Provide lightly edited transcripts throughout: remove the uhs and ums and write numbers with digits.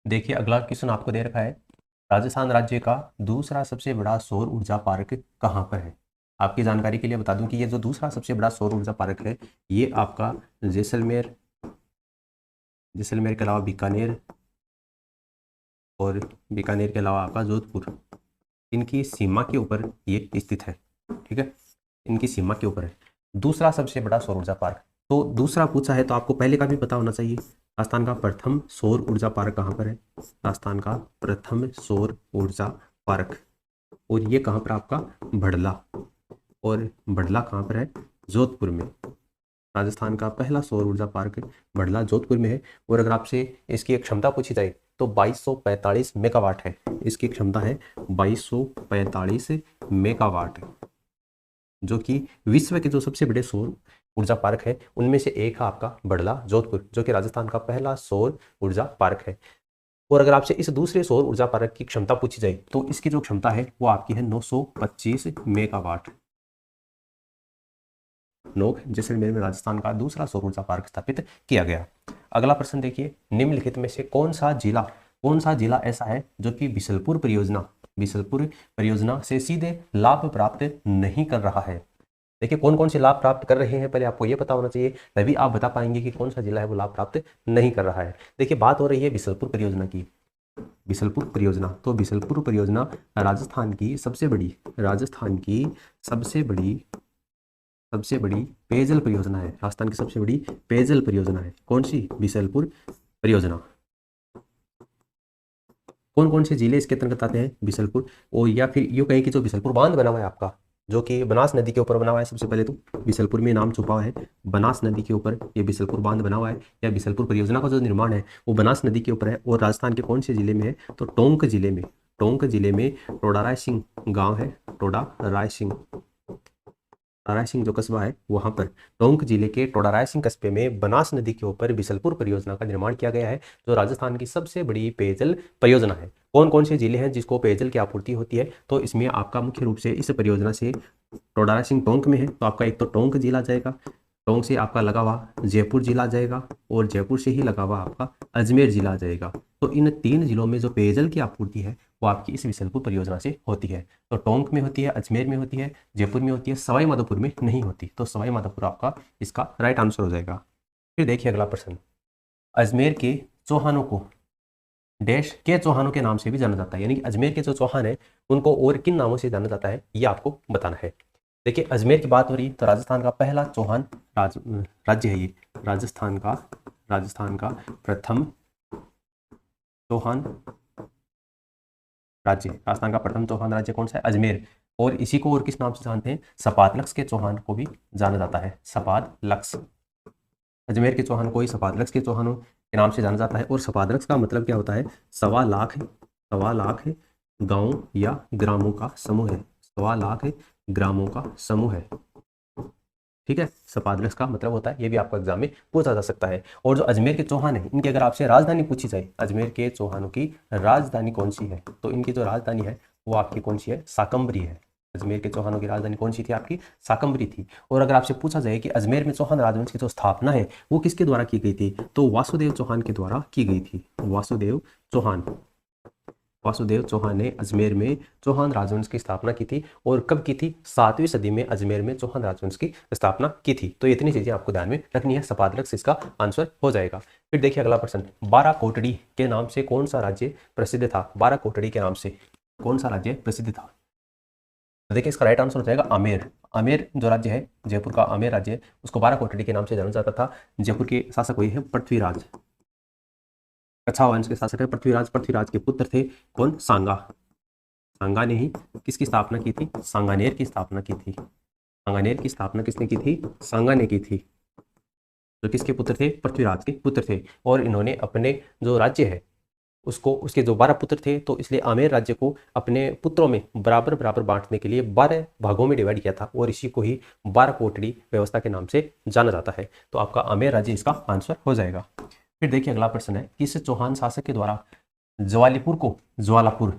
देखिए अगला क्वेश्चन आपको दे रखा है, राजस्थान राज्य का दूसरा सबसे बड़ा सौर ऊर्जा पार्क कहाँ पर है। आपकी जानकारी के लिए बता दूं कि ये जो दूसरा सबसे बड़ा सौर ऊर्जा पार्क है ये आपका जैसलमेर जैसलमेर के अलावा बीकानेर और बीकानेर के अलावा आपका जोधपुर, इनकी सीमा के ऊपर ये स्थित है। ठीक है, इनकी सीमा के ऊपर है दूसरा सबसे बड़ा सौर ऊर्जा पार्क। तो दूसरा पूछा है तो आपको पहले का भी पता होना चाहिए। राजस्थान का प्रथम सौर ऊर्जा पार्क कहाँ पर है? राजस्थान का प्रथम सौर ऊर्जा पार्क, और ये कहाँ पर आपका भड़ला, और भड़ला कहाँ पर है? जोधपुर में। राजस्थान का पहला सौर ऊर्जा पार्क भड़ला जोधपुर में है। और अगर आपसे इसकी एक क्षमता पूछी जाए तो 2245 मेगावाट है। इसकी क्षमता है 2245 मेगावाट, जो कि विश्व के जो सबसे बड़े सौर ऊर्जा पार्क है उनमें से एक है आपका बड़ला जोधपुर, जो कि राजस्थान का पहला सौर ऊर्जा पार्क है। और अगर आपसे इस दूसरे सौर ऊर्जा पार्क की क्षमता पूछी जाए तो इसकी जो क्षमता है वो आपकी है 925 मेगावाट। नोक जैसलमेर में राजस्थान का दूसरा सौर ऊर्जा पार्क स्थापित किया गया। अगला प्रश्न देखिए, निम्नलिखित में से कौन सा जिला ऐसा है जो कि बिसलपुर परियोजना से सीधे लाभ प्राप्त नहीं कर रहा है। देखिए कौन कौन से लाभ प्राप्त कर रहे हैं पहले आपको यह पता होना चाहिए, तभी आप बता पाएंगे कि कौन सा जिला है वो लाभ प्राप्त नहीं कर रहा है। देखिए बात हो रही है बिसलपुर परियोजना की। बिसलपुर परियोजना, तो बिसलपुर परियोजना राजस्थान की सबसे बड़ी पेयजल परियोजना है। राजस्थान की सबसे बड़ी पेयजल परियोजना है। कौन सी? बिसलपुर परियोजना। कौन कौन से जिले इसके अंतर्गत आते हैं? बिसलपुर, और या फिर यूँ कहें कि जो बिसलपुर बांध बना हुआ है आपका, जो कि बनास नदी के ऊपर बना हुआ है। सबसे पहले तो बिसलपुर में नाम छुपा हुआ है, बनास नदी के ऊपर ये बिसलपुर बांध बना हुआ है, या बिसलपुर परियोजना का जो निर्माण है वो बनास नदी के ऊपर है। और राजस्थान के कौन से जिले में है? तो टोंक जिले में टोडा रायसिंह गाँव है। टोडा रायसिंह जो कस्बा है वहां पर, टोंक जिले के टोडा रायसिंह कस्बे में बनास नदी के ऊपर बिसलपुर परियोजना का निर्माण किया गया है, जो राजस्थान की सबसे बड़ी पेयजल परियोजना है। कौन कौन से जिले हैं जिसको पेयजल की आपूर्ति होती है? तो इसमें आपका मुख्य रूप से इस परियोजना से टोडा रायसिंह टोंक में है, तो आपका एक तो टोंक जिला जाएगा, टोंक से आपका लगा हुआ जयपुर जिला जाएगा, और जयपुर से ही लगा हुआ आपका अजमेर जिला जाएगा। तो इन 3 जिलों में जो पेयजल की आपूर्ति है वो आपकी इस बिसलपुर परियोजना से होती है। तो टोंक में होती है, अजमेर में होती है, जयपुर में होती है, सवाई माधोपुर में नहीं होती। तो सवाई माधोपुर आपका इसका राइट आंसर हो जाएगा। फिर देखिए अगला प्रश्न, अजमेर के चौहानों को डैश के चौहानों के नाम से भी जाना जाता है, यानी कि अजमेर के जो चौहान है उनको और किन नामों से जाना जाता है ये आपको बताना है। देखिए अजमेर की बात हो रही तो राजस्थान का पहला चौहान राज्य है ये। राजस्थान का प्रथम चौहान राज्य, राजस्थान का प्रथम चौहान राज्य कौन सा है? अजमेर। और इसी को और किस नाम से जानते हैं? सपादलक्स के चौहान को भी जाना जाता है, सपादलक्स। अजमेर के चौहान को ही सपादलक्स के चौहानों के नाम से जाना जाता है। और सपादलक्स का मतलब क्या होता है? 1.25 लाख गांव या ग्रामों का समूह है। 1.25 लाख ग्रामों का समूह है। ठीक है, सपादलक्स का मतलब होता है, ये भी आपको एग्जाम में पूछा जा सकता है। और जो अजमेर के चौहान है इनकी अगर आपसे राजधानी पूछी जाए, अजमेर के चौहानों की राजधानी कौन सी है, तो इनकी जो राजधानी है वो आपकी कौन सी है? साकंबरी है। अजमेर के चौहानों की राजधानी कौन सी थी? आपकी साकंबरी थी। और अगर आपसे पूछा जाए कि अजमेर में चौहान राजवंश की जो स्थापना है वो किसके द्वारा की गई थी, तो वासुदेव चौहान के द्वारा की गई थी। वासुदेव चौहान ने अजमेर में चौहान राजवंश की स्थापना की थी। और कब की थी? 7वीं सदी में अजमेर में चौहान राजवंश की स्थापना की थी। तो इतनी चीजें आपको ध्यान में रखनी है, सपादलक्स इसका आंसर हो जाएगा। फिर देखिए अगला प्रश्न, 12 कोटड़ी के नाम से कौन सा राज्य प्रसिद्ध था? 12 कोटड़ी के नाम से कौन सा राज्य प्रसिद्ध था? तो देखिए इसका राइट आंसर हो जाएगा आमेर। आमेर जो राज्य है, जयपुर का आमेर राज्य है, उसको 12 कोटड़ी के नाम से जाना जाता था। जयपुर के शासक हुए हैं पृथ्वीराज। कच्छा वंश के शासक है पृथ्वीराज के पुत्र थे कौन? सांगा ने ही किसकी स्थापना की थी? सांगानेर की स्थापना की थी। सांगानेर की स्थापना किसने की थी? सांगा ने की थी। जो किसके पुत्र थे? पृथ्वीराज के पुत्र थे। और इन्होंने अपने जो राज्य है उसको, उसके जो 12 पुत्र थे, तो इसलिए आमेर राज्य को अपने पुत्रों में बराबर बराबर बांटने के लिए 12 भागों में डिवाइड किया था, और इसी को ही 12 कोटड़ी व्यवस्था के नाम से जाना जाता है। तो आपका आमेर राज्य इसका आंसर हो जाएगा। फिर देखिए अगला प्रश्न है, किस चौहान शासक के द्वारा ज्वालापुर को ज्वालापुर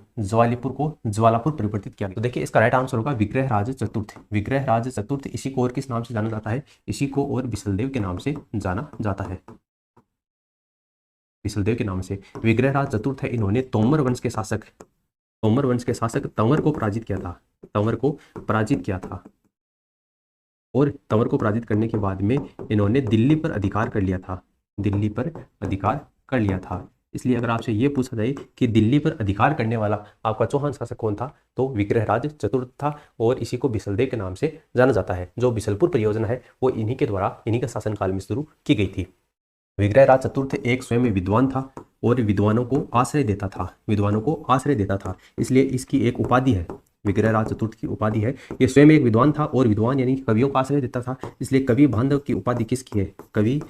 परिवर्तित किया गया? तो देखिए इसका राइट आंसर होगा विग्रहराज चतुर्थ। इसी को और किस नाम से जाना जाता है? इसी को और बिसलदेव के नाम से जाना जाता है। बिसलदेव के नाम से। विग्रहराज चतुर्थ है, इन्होंने तोमर वंश के शासक तंवर को पराजित किया था। और तंवर को पराजित करने के बाद में इन्होंने दिल्ली पर अधिकार कर लिया था। इसलिए अगर आपसे ये पूछा जाए कि दिल्ली पर अधिकार करने वाला आपका चौहान शासक कौन था, तो विग्रहराज चतुर्थ था और इसी को बिसलदेव के नाम से जाना जाता है। जो बिसलपुर परियोजना है वो इन्हीं के शासनकाल में शुरू की गई थी। विग्रहराज चतुर्थ एक स्वयं विद्वान था और विद्वानों को आश्रय देता था। इसलिए इसकी एक उपाधि है, विग्रहराज चतुर्थ की उपाधि है। ये स्वयं एक विद्वान था और विद्वान यानी कवियों को आश्रय देता था। इसलिए कवि बांधव की उपाधि किसकी है? कवि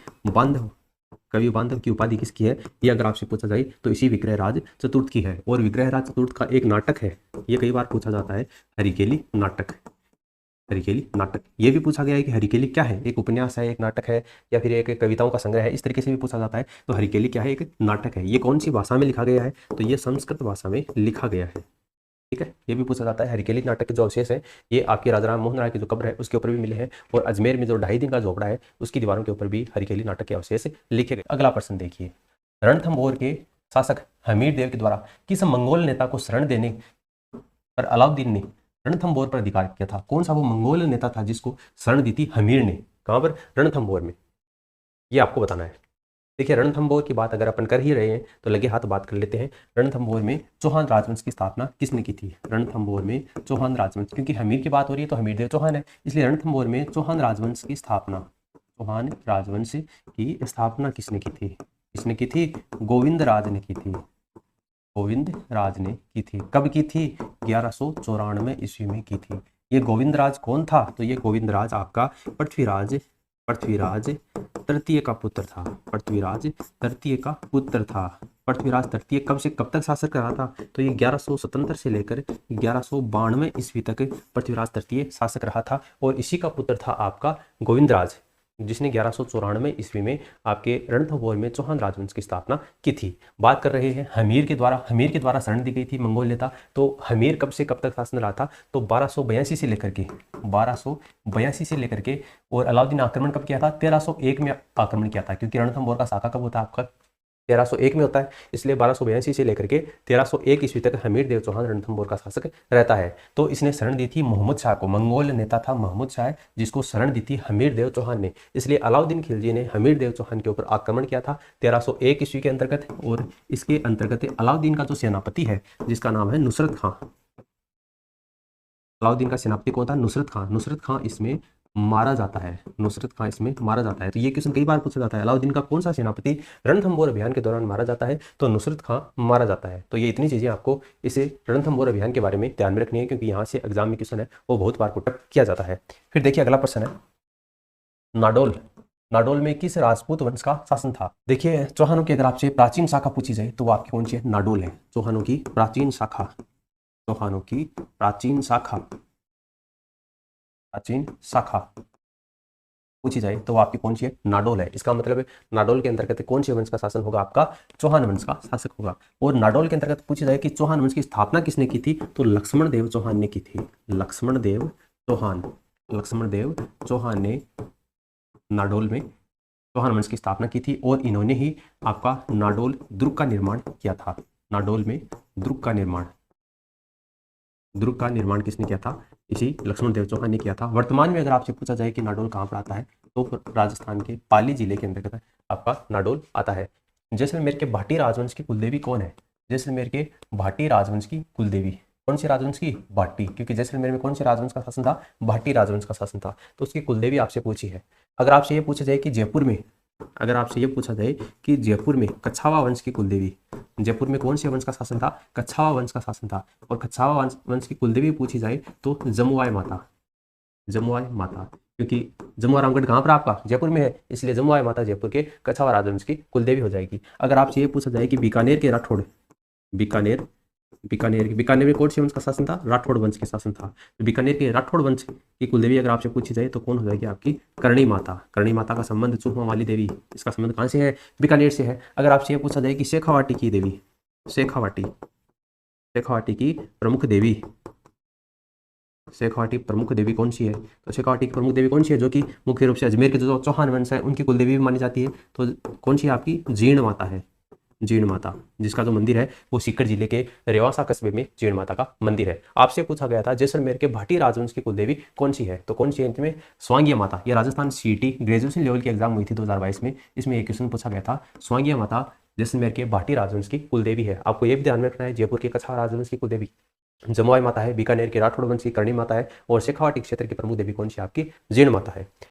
बांधव की उपाधि किसकी है? ये अगर आपसे पूछा जाए तो इसी विग्रहराज चतुर्थ की है। और विग्रहराज चतुर्थ का एक नाटक है, ये कई बार पूछा जाता है, हरिकेली नाटक। ये भी पूछा गया है कि हरिकेली क्या है? एक उपन्यास है, एक नाटक है, या फिर एक कविताओं का संग्रह है, इस तरीके से भी पूछा जाता है। तो हरिकेली क्या है? एक नाटक है। ये कौन सी भाषा में लिखा गया है? तो ये संस्कृत भाषा में लिखा गया है। ठीक है, ये भी पूछा जाता है। हरिकेली नाटक के जो अवशेष है ये आपके राजा राम मोहन राय की जो कब्र है उसके ऊपर भी मिले हैं, और अजमेर में जो 2.5 दिन का झोपड़ा है उसकी दीवारों के ऊपर भी हरिकेली नाटक के अवशेष लिखे गए। अगला प्रश्न देखिए, रणथंभौर के शासक हमीर देव के द्वारा किस मंगोल नेता को शरण देने पर अलाउद्दीन ने रणथंभौर पर अधिकार किया था? कौन सा वो मंगोल नेता था जिसको शरण दी थी हमीर ने? कहां पर? रणथंभौर में। ये आपको बताना है। देखिए, रणथंभौर की बात अगर अपन कर ही रहे हैं तो लगे हाथ बात कर लेते हैं। रणथंभौर में चौहान राजवंश की स्थापना किसने की थी? रणथंभौर में चौहान राजवंश, क्योंकि हमीर की बात हो रही है तो हमीर देव चौहान है, इसलिए रणथंभौर में चौहान राजवंश की स्थापना किसने की थी? गोविंद राज ने की थी। कब की थी? 1194 ईस्वी में की थी। ये गोविंद राज कौन था? तो ये गोविंद राज आपका पृथ्वीराज तृतीय का पुत्र था। पृथ्वीराज तृतीय कब से कब तक शासन कर रहा था? तो ये 1177 से लेकर 1192 ईस्वी तक पृथ्वीराज तृतीय शासक रहा था, और इसी का पुत्र था आपका गोविंद राज, जिसने 1194 ईस्वी में आपके रणथंभौर में चौहान राजवंश की स्थापना की थी। बात कर रहे हैं हमीर के द्वारा शरण दी गई थी मंगोल नेता। तो हमीर कब से कब तक शासन रहा था? तो 1282 से लेकर के और अलाउद्दीन आक्रमण कब किया था? 1301 में आक्रमण किया था, क्योंकि रणथंभौर का शाखा कब होता है आपका? 1301 में होता है, इसलिए 1282 से लेकर के 1301 ईस्वी तक हमीर देव चौहान रणथंभौर का शासक रहता है। तो इसने शरण दी थी मोहम्मद शाह को। मंगोल नेता था मोहम्मद शाह, जिसको शरण दी थी हमीर देव चौहान ने। इसलिए अलाउद्दीन खिलजी ने हमीर देव चौहान के ऊपर आक्रमण किया था 1301 ईस्वी के अंतर्गत, और इसके अंतर्गत अलाउद्दीन का जो सेनापति है जिसका नाम है नुसरत खां। अलाउद्दीन का सेनापति कौन था? नुसरत खां इसमें मारा जाता है। तो ये क्वेश्चन कई बार पूछा जाता है, अलाउद्दीन का कौन सा सेनापति रणथंभौर अभियान के दौरान मारा जाता है? तो नुसरत खां मारा जाता है। तो ये इतनी चीजें आपको इसे रणथंभौर अभियान के बारे में ध्यान में रखनी है, क्योंकि यहाँ से एग्जाम में क्वेश्चन है वो बहुत बार पुट किया जाता है। फिर देखिए अगला प्रश्न है, नाडोल में किस राजपूत वंश का शासन था? देखिए, चौहानों की अगर आपसे प्राचीन शाखा पूछी जाए तो वो आपकी कौन सी है? नाडोल है। चौहानों की प्राचीन शाखा पूछी जाए तो वो आपकी कौन सी है? नाडोल है। इसका मतलब नाडोल के अंतर्गत कौन से वंश का शासन होगा? आपका चौहान वंश का शासक होगा। और नाडोल के अंतर्गत पूछी जाए कि चौहान वंश की स्थापना किसने की थी? तो लक्ष्मण देव चौहान ने की थी। लक्ष्मण देव चौहान ने नाडोल में चौहान वंश की स्थापना की थी, और इन्होंने ही आपका नाडोल दुर्ग का निर्माण किया था। नाडोल में दुर्ग का निर्माण किसने किया था? इसी लक्ष्मण देव चौहान ने किया था। वर्तमान में अगर आपसे पूछा जाए कि नाडोल कहाँ पर आता है, तो राजस्थान के पाली जिले के अंतर्गत आपका नाडोल आता है। जैसलमेर के भाटी राजवंश की कुलदेवी कौन है? जैसलमेर के भाटी राजवंश की कुलदेवी कौन से राजवंश की? भाटी, क्योंकि जैसलमेर में कौन से राजवंश का शासन था? भाटी राजवंश का शासन था। तो उसकी कुलदेवी आपसे पूछी है। अगर आपसे ये पूछा जाए कि जयपुर में कछावा वंश की कुलदेवी, जयपुर में कौन से वंश का शासन था? कछावा वंश का शासन था। और कछावा वंश की कुलदेवी पूछी जाए तो जमुआय माता, क्योंकि जमुआ रामगढ़ कहाँ पर आपका? जयपुर में है, इसलिए जमुआय माता जयपुर के कछावा राजवंश की कुलदेवी हो जाएगी। अगर आपसे ये पूछा जाए कि बीकानेर के राठौड़, बीकानेर में कौन से वंश का शासन था? राठौड़ वंश का शासन था। तो बीकानेर के राठौड़ वंश की कुलदेवी अगर आपसे पूछी जाए तो कौन हो जाएगी? आपकी करणी माता। करणी माता का संबंध चूहा वाली देवी, इसका संबंध कहाँ से है? बीकानेर से है। अगर आपसे ये पूछा जाए कि शेखावाटी की प्रमुख देवी कौन सी है? तो शेखावाटी की प्रमुख देवी कौन सी है? जो कि मुख्य रूप से अजमेर के जो चौहान वंश है उनकी कुलदेवी भी मानी जाती है। तो कौन सी है आपकी? जीर्ण माता है। जीण माता, जिसका जो मंदिर है वो सीकर जिले के रेवासा कस्बे में जीण माता का मंदिर है। आपसे पूछा गया था जैसलमेर के भाटी राजवंश की कुलदेवी कौन सी है, तो कौन सी है इनमें, स्वांगिया माता। ये राजस्थान सीटी ग्रेजुएशन लेवल की एग्जाम हुई थी 2022 में, इसमें एक क्वेश्चन पूछा गया था, स्वांगिया माता जैसलमेर के भाटी राजवंश की कुलदेवी है। आपको ये भी ध्यान में रखना है जयपुर के कछार राजवंश की कुलदेवी जमुआई माता है, बीकानेर की राठौड़ वंश की करणी माता है, और शेखावाटी क्षेत्र की प्रमुख देवी कौन सी आपकी जीण माता है।